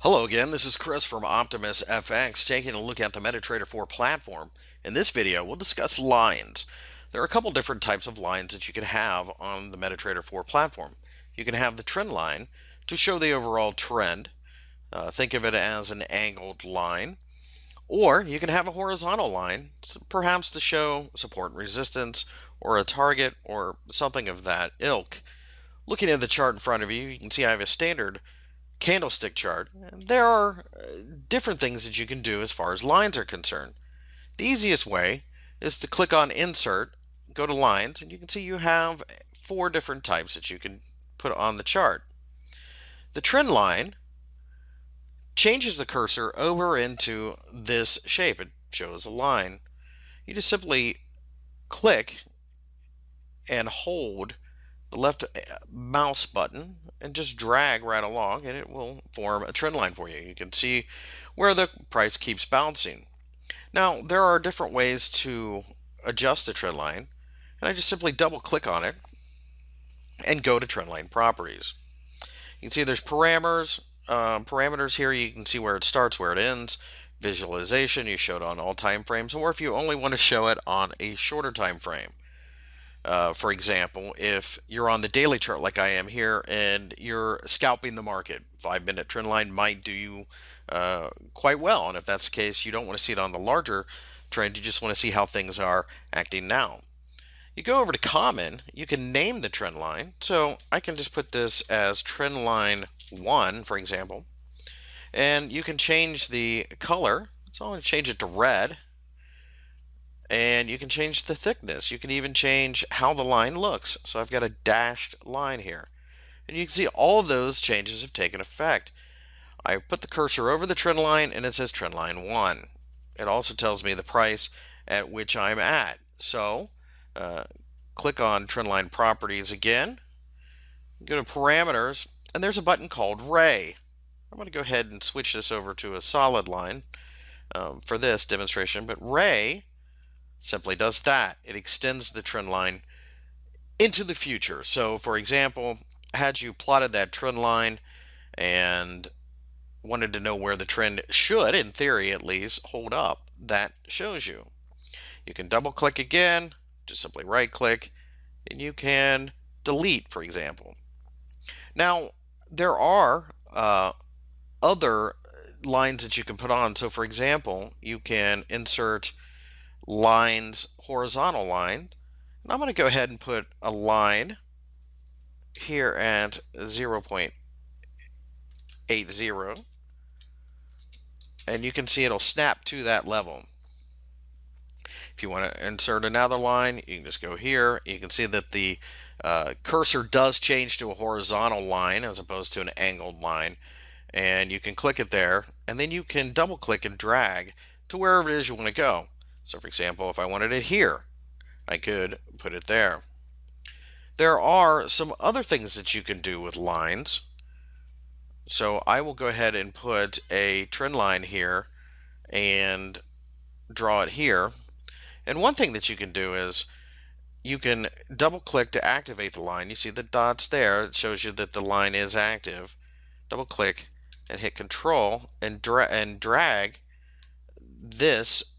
Hello again, this is Chris from Optimus FX taking a look at the MetaTrader 4 platform. In this video, we'll discuss lines. There are a couple different types of lines that you can have on the MetaTrader 4 platform. You can have the trend line to show the overall trend. Think of it as an angled line. Or you can have a horizontal line, perhaps to show support and resistance, or a target, or something of that ilk. Looking at the chart in front of you, you can see I have a standard candlestick chart. There are different things that you can do as far as lines are concerned. The easiest way is to click on Insert, go to Lines, and you can see you have four different types that you can put on the chart. The trend line changes the cursor over into this shape. It shows a line. You just simply click and hold the left mouse button and just drag right along, and it will form a trend line for you. You can see where the price keeps bouncing. Now, there are different ways to adjust the trend line, and I just simply double click on it and go to Trendline Properties. You can see there's parameters here. You can see where it starts, where it ends. Visualization, you show it on all time frames, or if you only want to show it on a shorter time frame. For example, if you're on the daily chart like I am here and you're scalping the market, 5-minute trend line might do you quite well. And if that's the case, you don't want to see it on the larger trend. You just want to see how things are acting now. You go over to common, you can name the trend line. So I can just put this as trend line 1, for example. And you can change the color. So I'm going to change it to red. And you can change the thickness. You can even change how the line looks. So I've got a dashed line here. And you can see all of those changes have taken effect. I put the cursor over the trend line and it says trend line 1. It also tells me the price at which I'm at. So click on Trendline Properties again. Go to Parameters, and there's a button called Ray. I'm going to go ahead and switch this over to a solid line for this demonstration. But Ray simply does that. It extends the trend line into the future. So for example, had you plotted that trend line and wanted to know where the trend should, in theory at least, hold up, that shows you. You can double click again, just simply right click, and you can delete, for example. Now, there are other lines that you can put on. So for example, you can insert lines, horizontal line. And I'm going to go ahead and put a line here at 0.80. And you can see it'll snap to that level. If you want to insert another line, you can just go here. You can see that the cursor does change to a horizontal line as opposed to an angled line. And you can click it there, and then you can double click and drag to wherever it is you want to go. So for example, if I wanted it here, I could put it there. There are some other things that you can do with lines. So I will go ahead and put a trend line here and draw it here. And one thing that you can do is you can double click to activate the line. You see the dots there. It shows you that the line is active. Double click and hit Control and drag this,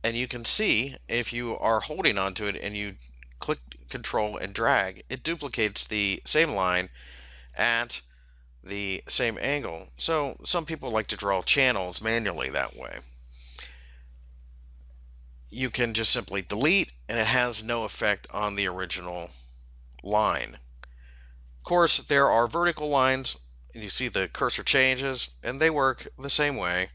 and you can see if you are holding onto it and you click Control and drag, it duplicates the same line at the same angle. So some people like to draw channels manually that way. You can just simply delete, and it has no effect on the original line. Of course, there are vertical lines, and you see the cursor changes, and they work the same way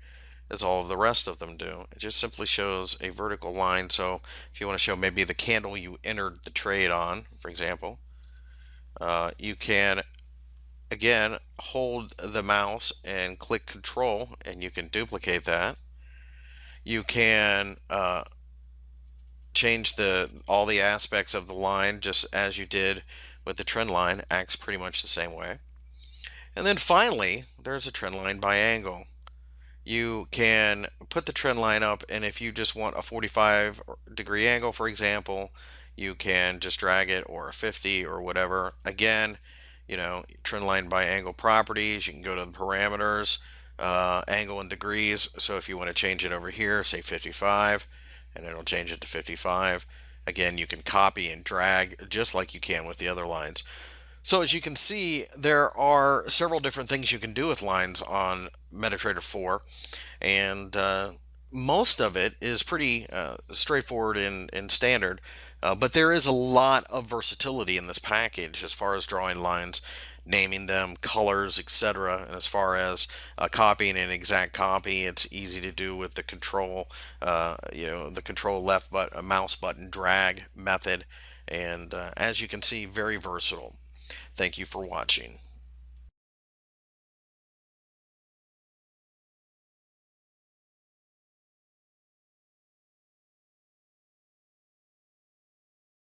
as all of the rest of them do. It just simply shows a vertical line. So if you want to show maybe the candle you entered the trade on, for example, you can again hold the mouse and click Control, and you can duplicate that. You can change all the aspects of the line just as you did with the trend line. Acts pretty much the same way. And then finally, there's a trend line by angle. You can put the trend line up, and if you just want a 45-degree angle, for example, you can just drag it, or a 50 or whatever. Again, Trendline by angle properties. You can go to the parameters, angle and degrees. So if you want to change it over here, say 55, and it'll change it to 55. Again, you can copy and drag just like you can with the other lines. So as you can see, there are several different things you can do with lines on MetaTrader 4, and most of it is pretty straightforward and standard, but there is a lot of versatility in this package as far as drawing lines, naming them, colors, etc. And as far as copying an exact copy, it's easy to do with the control, the control left mouse button drag method, and as you can see, very versatile. Thank you for watching.